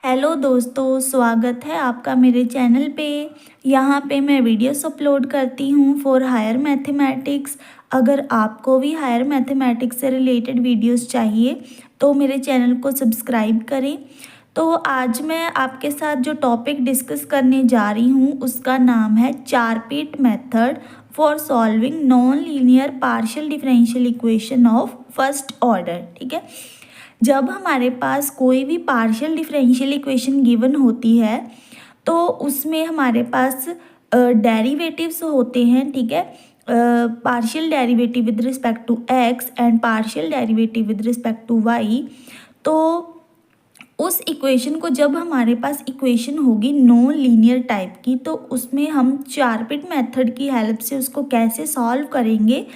Hello दोस्तों, स्वागत है आपका मेरे चैनल पे। यहाँ पे मैं वीडियोस अपलोड करती हूँ फॉर हायर मैथमेटिक्स। अगर आपको भी हायर मैथमेटिक्स से रिलेटेड वीडियोस चाहिए तो मेरे चैनल को सब्सक्राइब करें। तो आज मैं आपके साथ जो टॉपिक डिस्कस करने जा रही हूँ उसका नाम है Charpit method for solving non linear partial differential equation of first order. ठीक है, जब हमारे पास कोई भी पार्शियल डिफरेंशियल इक्वेशन गिवन होती है तो उसमें हमारे पास डेरिवेटिव्स होते हैं। ठीक है, partial derivative with respect to x and partial derivative with respect to y. तो उस इक्वेशन को जब हमारे पास इक्वेशन होगी नॉन लीनियर टाइप की तो उसमें हम चारपीट मेथड की हेल्प से उसको कैसे सॉल्व करेंगे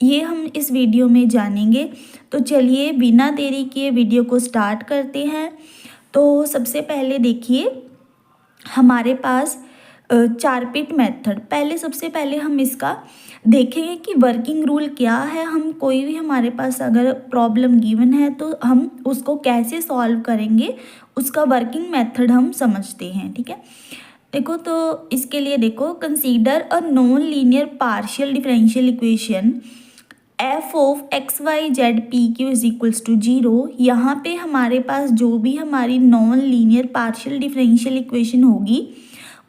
ये हम इस वीडियो में जानेंगे। तो चलिए बिना देरी किए वीडियो को स्टार्ट करते हैं। तो सबसे पहले देखिए हमारे पास चारपीट मेथड, सबसे पहले हम इसका देखेंगे कि वर्किंग रूल क्या है। हम कोई भी हमारे पास अगर प्रॉब्लम गिवन है तो हम उसको कैसे सॉल्व करेंगे उसका वर्किंग मेथड हम समझते हैं। ठीक है, देखो तो इसके लिए देखो, consider a non linear partial differential equation f of x y z p q is equals to 0। यहाँ पे हमारे पास जो भी हमारी non linear partial differential equation होगी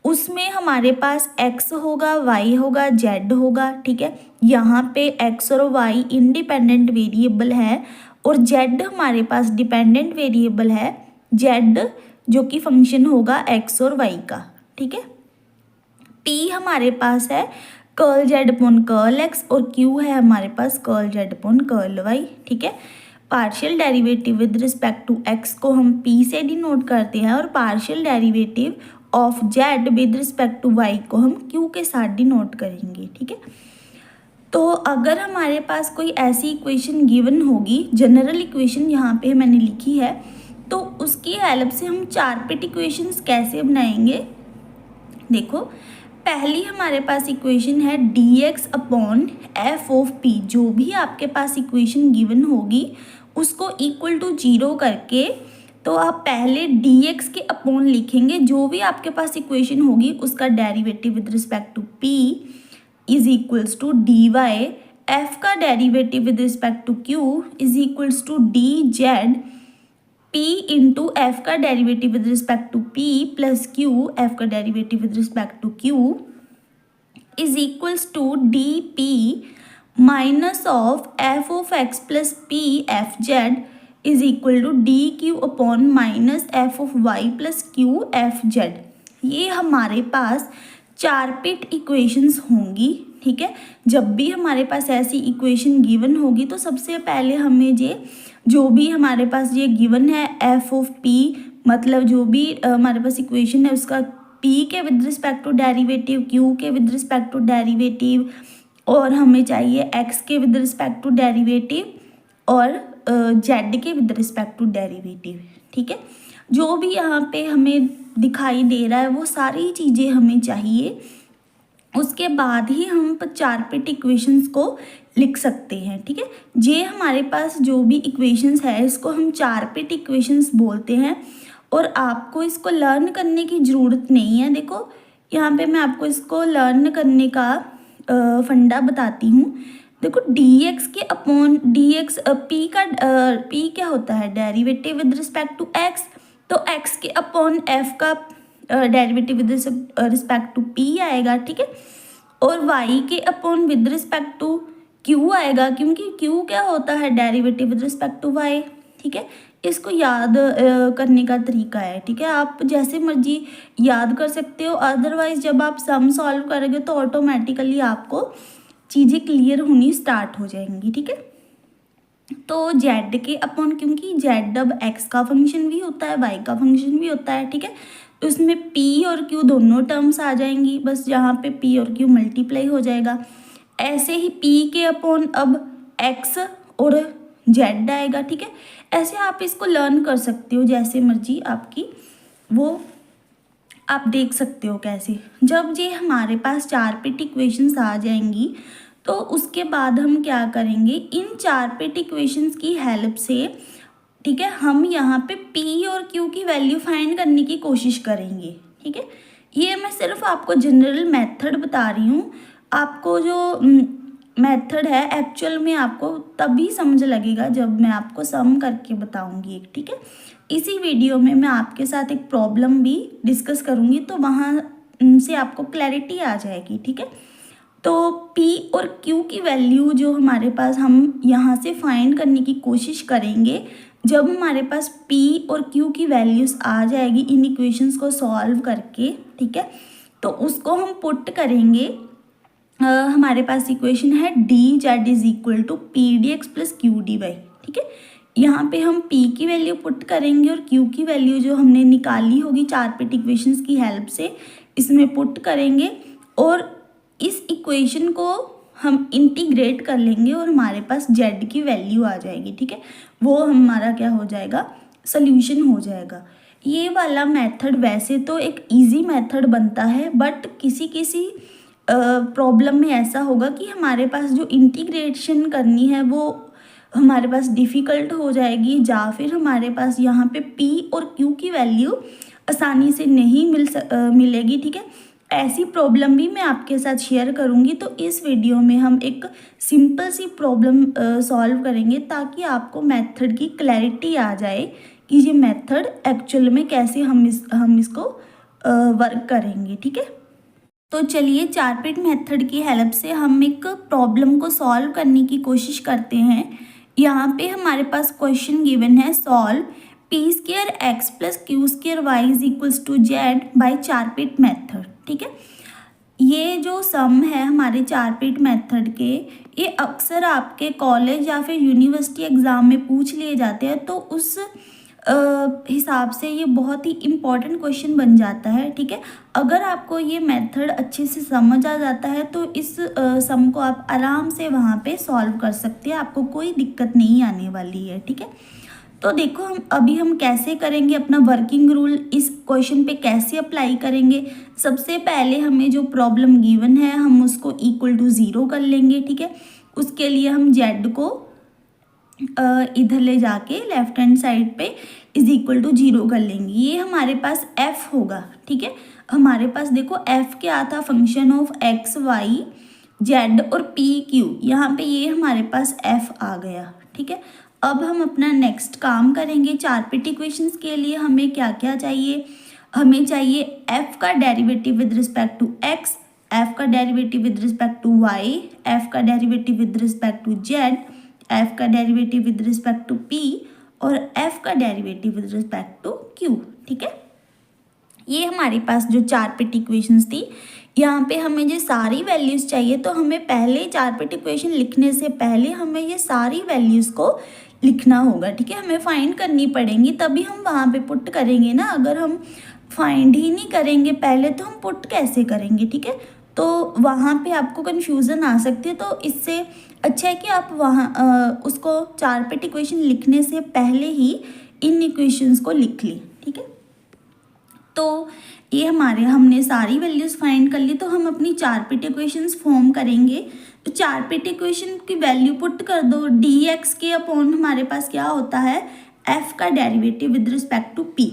उसमें हमारे पास x होगा, y होगा, z होगा। ठीक है, यहाँ पे x और y इंडिपेंडेंट वेरिएबल है और z हमारे पास डिपेंडेंट वेरिएबल है, z जो कि फंक्शन होगा x और y का। ठीक है, p हमारे पास है curl z upon curl x और q है हमारे पास curl z upon curl y। ठीक है, partial derivative with respect to x को हम p से डिनोट करते हैं और partial derivative of z with respect to y को हम q के साथ डिनोट करेंगे। ठीक है, तो अगर हमारे पास कोई ऐसी इक्वेशन गिवन होगी, जनरल इक्वेशन यहाँ पे मैंने लिखी है, तो उसकी हेल्प से हम चारपीट इक्वेशंस कैसे बनाएंगे। देखो, पहली हमारे पास इक्वेशन है dx upon F of p। जो भी आपके पास इक्वेशन गिवन होगी उसको इक्वल टू 0 करके तो आप पहले dx के अपॉन लिखेंगे। जो भी आपके पास इक्वेशन होगी उसका derivative with respect to p is equals to dy। f का derivative with respect to q is equals to dz p into f का derivative with respect to p plus q f का derivative with respect to q is equals to dp minus of f of x plus p f z is equal to d q upon minus f of y plus q f z. ये हमारे पास चारपीट equations होंगी। ठीक है, जब भी हमारे पास ऐसी equation given होगी तो सबसे पहले हमें जो भी हमारे पास ये गिवन है एफ ऑफ पी, मतलब जो भी हमारे पास इक्वेशन है उसका पी के with respect to derivative, q के विद रिस्पेक्ट टू डेरिवेटिव और हमें चाहिए एक्स के विद रिस्पेक्ट टू डेरिवेटिव और जेड के विद रिस्पेक्ट टू डेरिवेटिव। ठीक है, जो भी यहाँ पे हमें दिखाई दे रहा है वो सारी चीज़ें हमें चाहिए। उसके बाद ही हम चारपीट इक्वेशंस को लिख सकते हैं। ठीक है, ये हमारे पास जो भी इक्वेशंस है इसको हम चारपीट इक्वेशंस बोलते हैं और आपको इसको लर्न करने की ज़रूरत नहीं है। देखो यहाँ पे मैं आपको इसको लर्न करने का फंडा बताती हूँ। देखो dx के अपॉन dx p क्या होता है, derivative with respect to x, तो x के अपॉन f का derivative with respect to p आएगा। ठीक है, और y के upon with respect to q आएगा क्योंकि q क्या होता है, derivative with respect to y। ठीक है, इसको याद करने का तरीका है। ठीक है, आप जैसे मर्जी याद कर सकते हो, अदरवाइज जब आप सम सॉल्व करोगे तो ऑटोमेटिकली आपको चीज़ें क्लियर होनी स्टार्ट हो जाएंगी। ठीक है, तो z के अपॉन, क्योंकि z अब x का फंक्शन भी होता है, y का फंक्शन भी होता है। ठीक है, तो इसमें p और q दोनों टर्म्स आ जाएंगी, बस यहाँ पे p और q मल्टीप्लाई हो जाएगा। ऐसे ही p के अपॉन अब x और z आएगा। ठीक है, ऐसे आप इसको लर्न कर सकते हो, जैसे मर्जी आपकी वो आप देख सकते हो कैसे। जब ये हमारे पास चारपीट इक्वेशंस आ जाएंगी तो उसके बाद हम क्या करेंगे, इन चारपीट इक्वेशंस की हेल्प से ठीक है, हम यहाँ पे P और Q की वैल्यू फाइंड करने की कोशिश करेंगे। ठीक है, ये मैं सिर्फ आपको जनरल मेथड बता रही हूँ। आपको जो मेथड है एक्चुअल में आपको तभी समझ लगेगा जब मैं आपको सम करके बताऊंगी एक। ठीक है, इसी वीडियो में मैं आपके साथ एक प्रॉब्लम भी डिस्कस करूंगी, तो वहाँ से आपको क्लैरिटी आ जाएगी। ठीक है, तो P और Q की वैल्यू जो हमारे पास, हम यहाँ से फाइंड करने की कोशिश करेंगे। जब हमारे पास P और Q की वैल्यूज़ आ जाएगी इन इक्वेशंस को सॉल्व करके, ठीक है, तो उसको हम पुट करेंगे। हमारे पास इक्वेशन है dz is equal to p d x plus q d y. ठीक है, यहाँ पे हम P की वैल्यू पुट करेंगे और Q की वैल्यू जो हमने निकाली होगी चारपेट इक्वेशंस की हेल्प से इसमें पुट करेंगे, और इस इक्वेशन को हम इंटीग्रेट कर लेंगे और हमारे पास z की वैल्यू आ जाएगी। ठीक है, वो हमारा क्या हो जाएगा, सोल्यूशन हो जाएगा। ये वाला मेथड वैसे तो एक इजी मेथड बनता है, बट किसी किसी प्रॉब्लम में ऐसा होगा कि हमारे पास जो इंटीग्रेशन करनी है वो हमारे पास डिफ़िकल्ट हो जाएगी, या फिर हमारे पास यहाँ पे P और Q की वैल्यू आसानी से नहीं मिलेगी। ठीक है, ऐसी प्रॉब्लम भी मैं आपके साथ शेयर करूँगी। तो इस वीडियो में हम एक सिंपल सी प्रॉब्लम सॉल्व करेंगे ताकि आपको मेथड की क्लैरिटी आ जाए कि ये मेथड एक्चुअल में कैसे हम इसको वर्क करेंगे। ठीक है, तो चलिए चारपेट मेथड की हेल्प से हम एक प्रॉब्लम को सॉल्व करने की कोशिश करते हैं। यहाँ पे हमारे पास क्वेश्चन गिवन है, solve p square x plus q square y is equals to z by Charpit method. ठीक है, ये जो सम है हमारे चारपेट मेथड के, ये अक्सर आपके कॉलेज या फिर यूनिवर्सिटी एग्ज़ाम में पूछ लिए जाते हैं, तो उस हिसाब से ये बहुत ही इम्पॉर्टेंट क्वेश्चन बन जाता है। ठीक है, अगर आपको ये मेथड अच्छे से समझ आ जाता है तो इस सम को आप आराम से वहाँ पे सॉल्व कर सकते हैं, आपको कोई दिक्कत नहीं आने वाली है। ठीक है, तो देखो हम कैसे करेंगे, अपना वर्किंग रूल इस क्वेश्चन पे कैसे अप्लाई करेंगे। सबसे पहले हमें जो प्रॉब्लम गिवन है हम उसको इक्वल टू 0 कर लेंगे। ठीक है, उसके लिए हम z को इधर ले जाके लेफ्ट हैंड साइड पे इज इक्वल टू 0 कर लेंगे। ये हमारे पास f होगा। ठीक है, हमारे पास देखो f क्या था, function of x y z और p q, यहाँ पे ये हमारे पास f आ गया। ठीक है, अब हम अपना नेक्स्ट काम करेंगे। चारपेट इक्वेशंस के लिए हमें क्या क्या चाहिए, हमें चाहिए f का derivative with respect to x, f का derivative with respect to y, f का derivative with respect to z, f का derivative with respect to p और f का derivative with respect to q। ठीक है, ये हमारे पास जो चारपेट इक्वेशंस थी, यहाँ पे हमें ये सारी वैल्यूज़ चाहिए, तो हमें पहले चारपेट इक्वेशन लिखने से पहले हमें ये सारी वैल्यूज़ को लिखना होगा। ठीक है, हमें फाइंड करनी पड़ेंगी तभी हम वहाँ पे पुट करेंगे ना। अगर हम फाइंड ही नहीं करेंगे पहले तो हम पुट कैसे करेंगे। ठीक है, तो वहाँ पे आपको कन्फ्यूज़न आ सकती है, तो इससे अच्छा है कि आप वहाँ उसको चारपेट इक्वेशन लिखने से पहले ही इन इक्वेशंस को लिख लें। ठीक है, तो ये हमने सारी वैल्यूज़ फाइंड कर ली, तो हम अपनी चारपेट इक्वेशंस फॉर्म करेंगे। तो चारपेट इक्वेशन की वैल्यू पुट कर दो, डी एक्स के अपॉन हमारे पास क्या होता है, एफ का derivative with respect to p.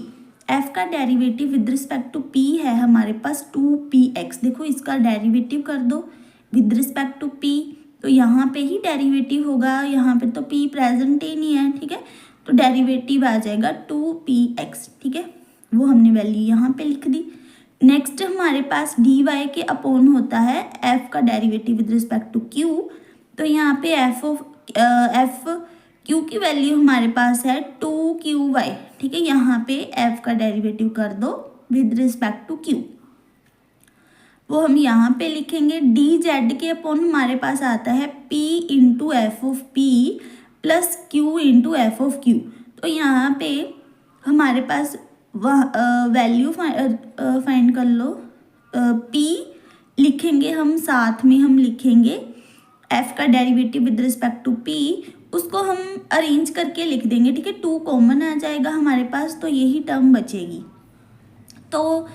F का derivative with respect to p है हमारे पास 2px। देखो इसका डेरिवेटिव कर दो विद रिस्पेक्ट टू पी, तो यहाँ पे ही डेरिवेटिव होगा, यहाँ पे तो p प्रेजेंट ही नहीं है। ठीक है, तो डेरिवेटिव आ जाएगा 2px। ठीक है, वो हमने वैल्यू यहाँ पे लिख दी। नेक्स्ट हमारे पास डी वाई के अपॉन होता है एफ का derivative with respect to q, तो यहाँ पे एफ क्यू की वैल्यू हमारे पास है 2qy। ठीक है, यहाँ पे एफ का डेरिवेटिव कर दो विद रिस्पेक्ट टू क्यू, वो हम यहाँ पे लिखेंगे। डी जेड के अपॉन हमारे पास आता है p into F of P plus q into F of Q, तो यहाँ पे हमारे पास वैल्यू फाइंड कर लो। p लिखेंगे हम, साथ में हम लिखेंगे f का derivative with respect to p, उसको हम अरेंज करके लिख देंगे। ठीक है, 2 कॉमन आ जाएगा हमारे पास, तो यही टर्म बचेगी। तो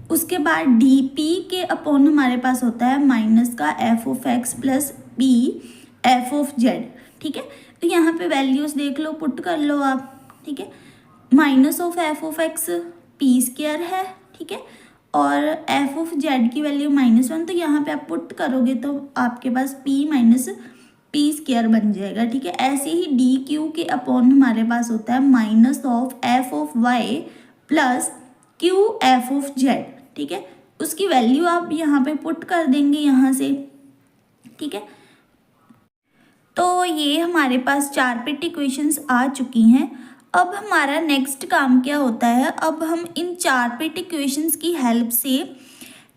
उसके बाद डी पी के अपॉन हमारे पास होता है माइनस का F of x plus P F of z. ठीक है, तो यहाँ पे वैल्यूज़ देख लो, पुट कर लो आप। ठीक है। Minus of f of x p square है, ठीक है, और एफ ऑफ जेड की वैल्यू -1, तो यहाँ पे आप पुट करोगे तो आपके पास पी माइनस पी स्क्वायर बन जाएगा, ठीक है। ऐसे ही डी क्यू के अपॉन हमारे पास होता है minus of f of y plus q f of z, ठीक है। उसकी वैल्यू आप यहाँ पे पुट कर देंगे यहाँ से, ठीक है। तो ये हमारे पास 4 पिट इक्वेशंस आ चुकी हैं। अब हमारा नेक्स्ट काम क्या होता है, अब हम इन 4 पिट इक्वेशंस की हेल्प से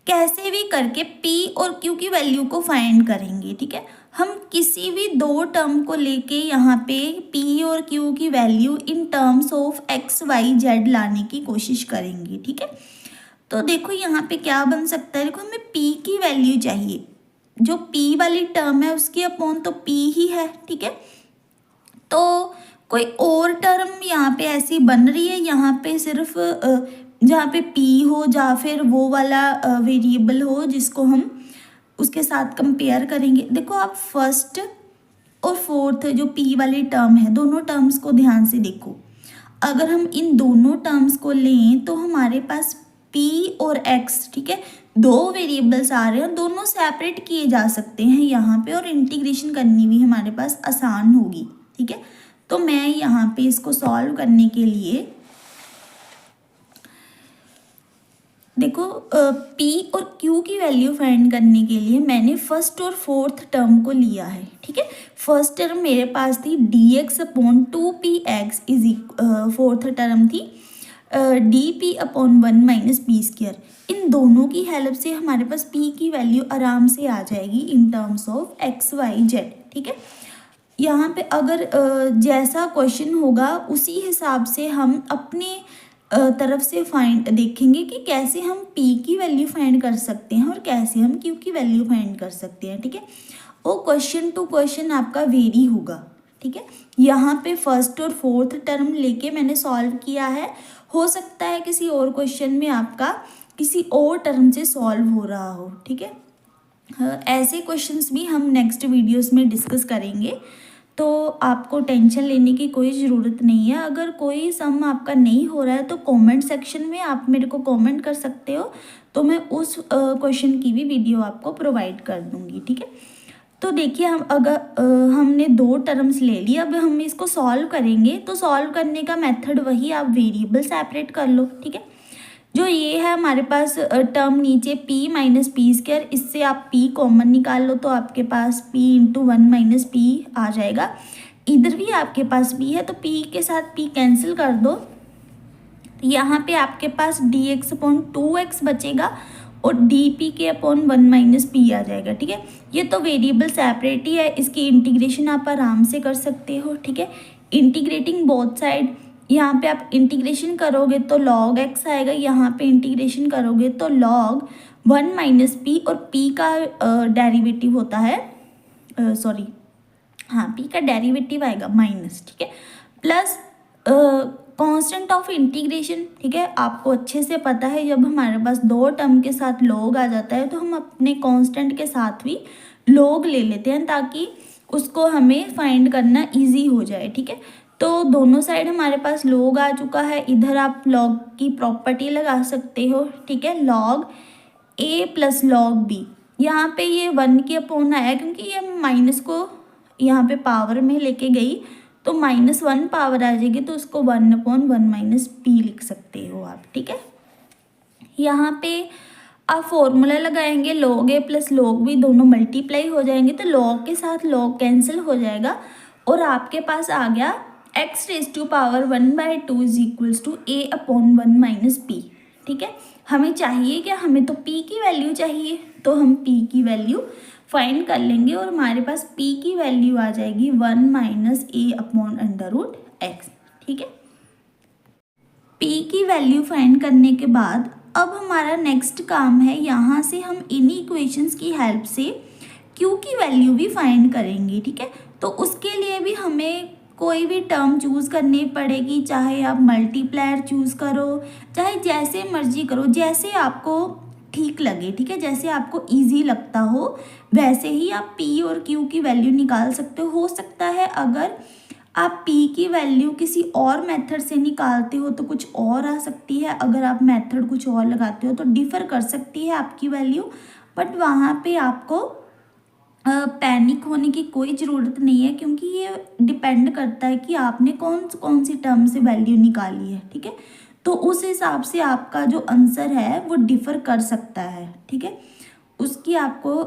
कैसे भी करके P और Q की वैल्यू को फाइंड करेंगे, ठीक है। हम किसी भी 2 टर्म को लेके यहाँ पे P और Q की value in terms of x, y, z लाने की कोशिश करेंगे, ठीक है। तो देखो यहाँ पे क्या बन सकता है, देखो हमें P की वैल्यू चाहिए, जो P वाली टर्म है उसके अपॉन तो P ही है, ठीक है। तो कोई और टर्म यहाँ पे ऐसी बन रही है, यहाँ पे सिर्फ जहाँ पे P हो या फिर वो वाला वेरिएबल हो जिसको हम उसके साथ कंपेयर करेंगे। देखो आप फर्स्ट और फोर्थ जो P वाली टर्म है, दोनों टर्म्स को ध्यान से देखो। अगर हम इन दोनों टर्म्स को लें तो हमारे पास P और X, ठीक है, 2 वेरिएबल्स आ रहे हैं, दोनों सेपरेट किए जा सकते हैं यहाँ पे, और इंटीग्रेशन करनी भी हमारे पास आसान होगी, ठीक है। तो मैं यहाँ पे इसको सॉल्व करने के लिए देखो P और Q की वैल्यू फाइंड करने के लिए मैंने फर्स्ट और फोर्थ टर्म को लिया है, ठीक है। फर्स्ट टर्म मेरे पास थी dx upon 2px is fourth term थी dp upon 1 minus p square. इन दोनों की हेल्प से हमारे पास P की वैल्यू आराम से आ जाएगी in terms of x, y, z, ठीक है। यहाँ पे अगर जैसा क्वेश्चन होगा उसी हिसाब से हम अपने तरफ से फाइंड देखेंगे कि कैसे हम P की वैल्यू फाइंड कर सकते हैं और कैसे हम Q की वैल्यू फाइंड कर सकते हैं, ठीक है। वो क्वेश्चन टू क्वेश्चन आपका वेरी होगा, ठीक है। यहाँ पे फर्स्ट और फोर्थ टर्म लेके मैंने सॉल्व किया है, हो सकता है किसी और क्वेश्चन में आपका किसी और टर्म से सॉल्व हो रहा हो, ठीक है। ऐसे क्वेश्चंस भी हम नेक्स्ट वीडियोस में डिस्कस करेंगे, तो आपको टेंशन लेने की कोई ज़रूरत नहीं है। अगर कोई सम आपका नहीं हो रहा है तो कमेंट सेक्शन में आप मेरे को कमेंट कर सकते हो, तो मैं उस क्वेश्चन की भी वीडियो आपको प्रोवाइड कर दूंगी, ठीक है। तो देखिए हम अगर हमने 2 टर्म्स ले ली, अब हम इसको सॉल्व करेंगे। तो सॉल्व करने का मेथड वही, आप वेरिएबल सेपरेट कर लो, ठीक है। जो ये है हमारे पास टर्म नीचे P माइनस पी स्क्वायर, इससे आप P कॉमन निकाल लो तो आपके पास P इंटू 1 माइनस पी आ जाएगा। इधर भी आपके पास P है तो P के साथ P कैंसिल कर दो, यहाँ पे आपके पास dx अपॉन 2x बचेगा और dp के अपॉन 1 माइनस पी आ जाएगा, ठीक है। ये तो वेरिएबल सेपरेट ही है, इसकी इंटीग्रेशन आप आराम से कर सकते हो, ठीक है। इंटीग्रेटिंग बोथ साइड, यहाँ पे आप इंटीग्रेशन करोगे तो log x आएगा, यहाँ पे इंटीग्रेशन करोगे तो log 1 माइनस पी, और p का डेरिवेटिव होता है सॉरी हाँ p का डेरिवेटिव आएगा माइनस, ठीक है, प्लस कांस्टेंट ऑफ इंटीग्रेशन, ठीक है। आपको अच्छे से पता है जब हमारे पास 2 टर्म के साथ log आ जाता है तो हम अपने कांस्टेंट के साथ भी log ले लेते हैं ताकि उसको हमें फाइंड करना इजी हो जाए, ठीक है। तो दोनों साइड हमारे पास log आ चुका है, इधर आप log की प्रॉपर्टी लगा सकते हो, ठीक है। log a plus log b, यहाँ पे ये 1 के अपॉन आया क्योंकि ये माइनस को यहाँ पे पावर में लेके गई तो -1 पावर आ जाएगी, तो उसको 1 अपॉन 1 माइनस पी लिख सकते हो आप, ठीक है। यहाँ पे आप फॉर्मूला लगाएंगे, log a plus log b दोनों मल्टीप्लाई हो जाएंगे तो log के साथ log कैंसिल हो जाएगा और आपके पास आ गया x raise to power 1/2 is equals to a upon 1 minus p, ठीक है। हमें चाहिए क्या, हमें तो p की वैल्यू चाहिए, तो हम p की वैल्यू फाइंड कर लेंगे और हमारे पास p की वैल्यू आ जाएगी 1 माइनस a अपॉन √x, ठीक है। p की वैल्यू फाइंड करने के बाद अब हमारा नेक्स्ट काम है, यहाँ से हम इन्हीं इक्वेशंस की हेल्प से q की वैल्यू भी फाइंड करेंगे, ठीक है। तो उसके लिए भी हमें कोई भी टर्म चूज़ करनी पड़ेगी, चाहे आप मल्टीप्लायर चूज़ करो, चाहे जैसे मर्जी करो, जैसे आपको ठीक लगे, ठीक है। जैसे आपको इजी लगता हो वैसे ही आप p और q की वैल्यू निकाल सकते हो सकता है अगर आप p की वैल्यू किसी और मेथड से निकालते हो तो कुछ और आ सकती है, अगर आप मेथड कुछ और लगाते हो तो डिफ़र कर सकती है आपकी वैल्यू, बट वहाँ पे आपको पैनिक होने की कोई ज़रूरत नहीं है, क्योंकि ये डिपेंड करता है कि आपने कौन कौन सी टर्म से वैल्यू निकाली है। ठीक है, तो उस हिसाब से आपका जो आंसर है वो डिफ़र कर सकता है। ठीक है, उसकी आपको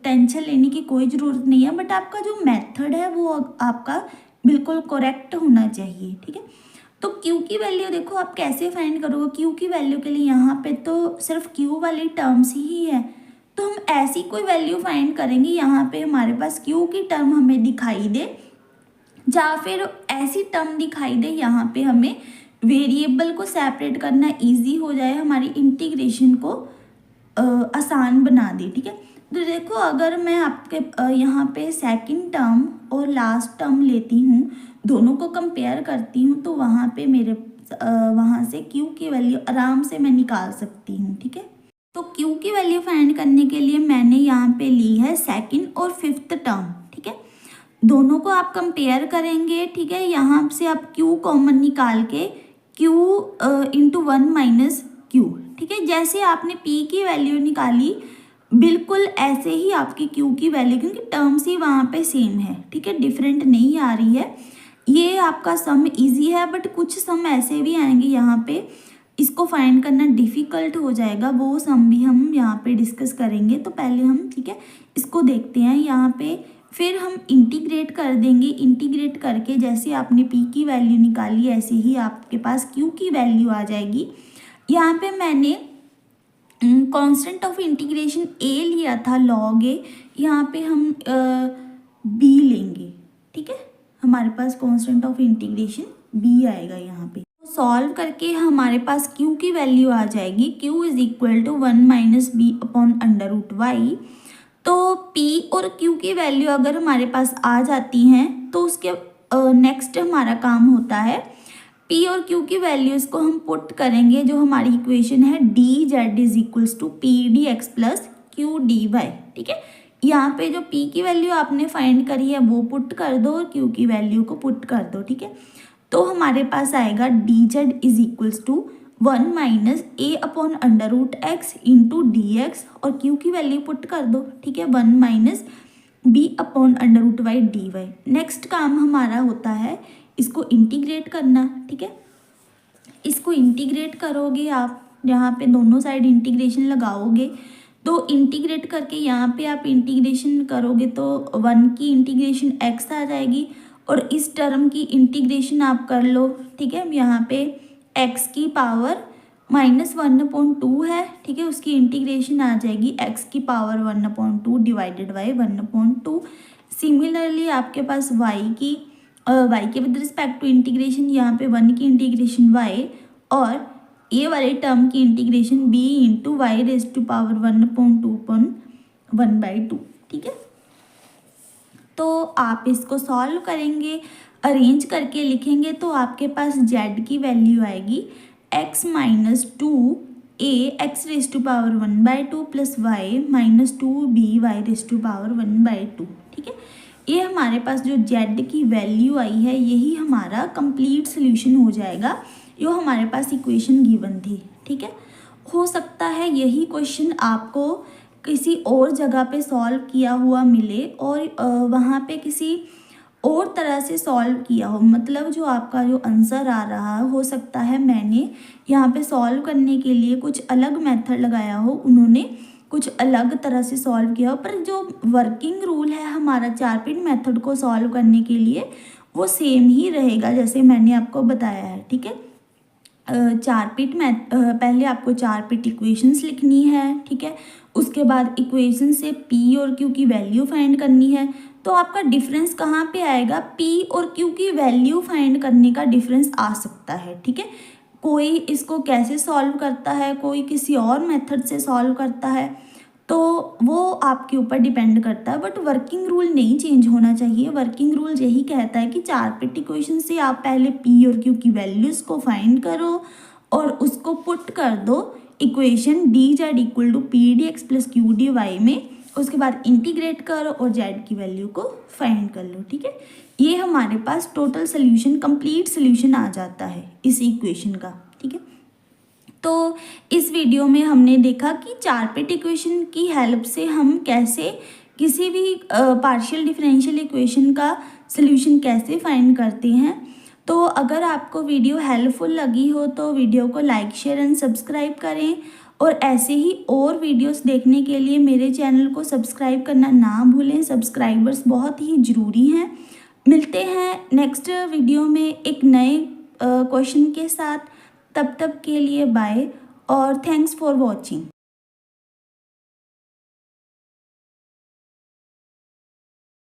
टेंशन लेने की कोई ज़रूरत नहीं है, बट आपका जो मेथड है वो आपका बिल्कुल करेक्ट होना चाहिए। ठीक है, तो क्यू की वैल्यू देखो आप कैसे फाइंड करोगे। क्यू की वैल्यू के लिए यहाँ पे तो सिर्फ क्यू वाली टर्म्स ही है, तो हम ऐसी कोई वैल्यू फाइंड करेंगे यहाँ पे हमारे पास क्यू की टर्म हमें दिखाई दे, या फिर ऐसी टर्म दिखाई दे यहाँ पे हमें वेरिएबल को सेपरेट करना इजी हो जाए, हमारी इंटीग्रेशन को आसान बना दे। ठीक है, तो देखो अगर मैं आपके यहाँ पे सेकंड टर्म और लास्ट टर्म लेती हूँ, दोनों को कंपेयर करती हूँ, तो वहाँ पे मेरे वहाँ से क्यू की वैल्यू आराम से मैं निकाल सकती हूँ। ठीक है, तो क्यू की वैल्यू फाइंड करने के लिए मैंने यहाँ पे ली है सेकंड और फिफ्थ टर्म। ठीक है, दोनों को आप कंपेयर करेंगे। ठीक है, यहाँ से आप क्यू कॉमन निकाल के क्यू इंटू 1 माइनस क्यू। ठीक है, जैसे आपने पी की वैल्यू निकाली बिल्कुल ऐसे ही आपकी क्यू की वैल्यू, क्योंकि टर्म्स ही वहाँ पे सेम है। ठीक है, डिफरेंट नहीं आ रही है। ये आपका सम इजी है, बट कुछ सम ऐसे भी आएंगे यहाँ पे इसको फाइंड करना डिफ़िकल्ट हो जाएगा, वो सम भी हम यहाँ पे डिस्कस करेंगे। तो पहले हम ठीक है इसको देखते हैं यहाँ पे, फिर हम इंटीग्रेट कर देंगे। इंटीग्रेट करके जैसे आपने p की वैल्यू निकाली ऐसे ही आपके पास q की वैल्यू आ जाएगी। यहाँ पे मैंने कांस्टेंट ऑफ इंटीग्रेशन a लिया था log a, यहाँ पे हम b लेंगे। ठीक है, हमारे पास कांस्टेंट ऑफ इंटीग्रेशन b आएगा यहाँ पे। सॉल्व करके हमारे पास q की वैल्यू आ जाएगी, q is equal to 1 minus b upon under root y. तो p और q की वैल्यू अगर हमारे पास आ जाती हैं तो उसके नेक्स्ट हमारा काम होता है p और q की वैल्यूज़ को हम पुट करेंगे, जो हमारी इक्वेशन है d z is equals to p d x plus q d y. ठीक है, यहाँ पे जो p की वैल्यू आपने फाइंड करी है वो पुट कर दो और q की वैल्यू को पुट कर दो। ठीक है, तो हमारे पास आएगा d z is equals to 1 minus a upon under root x into d x, और क्यू की वैल्यू पुट कर दो। ठीक है, 1 minus b upon under root y d y. Next काम हमारा होता है इसको इंटीग्रेट करना। ठीक है, इसको इंटीग्रेट करोगे आप, यहाँ पे दोनों साइड इंटीग्रेशन लगाओगे, तो इंटीग्रेट करके यहाँ पे आप इंटीग्रेशन करोगे तो 1 की इंटीग्रेशन x आ जाएगी, और इस टर्म की इंटीग्रेशन आप कर लो। ठीक है, यहाँ पे x की पावर -1/2 है। ठीक है, उसकी इंटीग्रेशन आ जाएगी x की पावर 1/2 डिवाइडेड बाई 1/2। सिमिलरली आपके पास y के विद रिस्पेक्ट टू इंटीग्रेशन यहाँ पे 1 की इंटीग्रेशन y, और ये वाले टर्म की integration b into y raise to power 1/2 upon 1/2। ठीक है, तो आप इसको सॉल्व करेंगे, अरेंज करके लिखेंगे तो आपके पास z की वैल्यू आएगी x minus 2a x raise to power 1/2 plus y minus 2b y raise to power 1/2। ठीक है, ये हमारे पास जो z की वैल्यू आई है यही हमारा कंप्लीट सोल्यूशन हो जाएगा, जो हमारे पास इक्वेशन गिवन थी। ठीक है, हो सकता है यही क्वेश्चन आपको किसी और जगह पे सॉल्व किया हुआ मिले और वहाँ पे किसी और तरह से सॉल्व किया हो, मतलब जो आपका जो आंसर आ रहा हो सकता है मैंने यहाँ पे सॉल्व करने के लिए कुछ अलग मेथड लगाया हो, उन्होंने कुछ अलग तरह से सॉल्व किया हो, पर जो वर्किंग रूल है हमारा 4 पिट मेथड को सॉल्व करने के लिए वो सेम ही रहेगा जैसे मैंने आपको बताया है। ठीक है, 4 पिट पहले आपको 4 पिट इक्वेशंस लिखनी है। ठीक है, उसके बाद इक्वेशन से p और q की वैल्यू फाइंड करनी है। तो आपका डिफरेंस कहाँ पे आएगा, p और q की वैल्यू फाइंड करने का डिफरेंस आ सकता है। ठीक है, कोई इसको कैसे सॉल्व करता है, कोई किसी और मेथड से सॉल्व करता है, तो वो आपके ऊपर डिपेंड करता है, बट वर्किंग रूल नहीं चेंज होना चाहिए। वर्किंग रूल यही कहता है कि 4 पिट इक्वेशन से आप पहले p और q की वैल्यूज़ को फाइंड करो और उसको पुट कर दो equation d z equal to p d x plus q d y में, उसके बाद इंटीग्रेट करो और z की वैल्यू को फाइंड कर लो। ठीक है, ये हमारे पास टोटल सोल्यूशन, कंप्लीट सोल्यूशन आ जाता है इस इक्वेशन का। ठीक है, तो इस वीडियो में हमने देखा कि 4 पिट इक्वेशन की हेल्प से हम कैसे किसी भी पार्शियल डिफरेंशियल इक्वेशन का सोल्यूशन कैसे फाइंड करते हैं। तो अगर आपको वीडियो हेल्पफुल लगी हो तो वीडियो को लाइक, शेयर एंड सब्सक्राइब करें, और ऐसे ही और वीडियोस देखने के लिए मेरे चैनल को सब्सक्राइब करना ना भूलें। सब्सक्राइबर्स बहुत ही ज़रूरी हैं। मिलते हैं नेक्स्ट वीडियो में एक नए क्वेश्चन के साथ। तब तक के लिए बाय और थैंक्स फॉर वॉचिंग।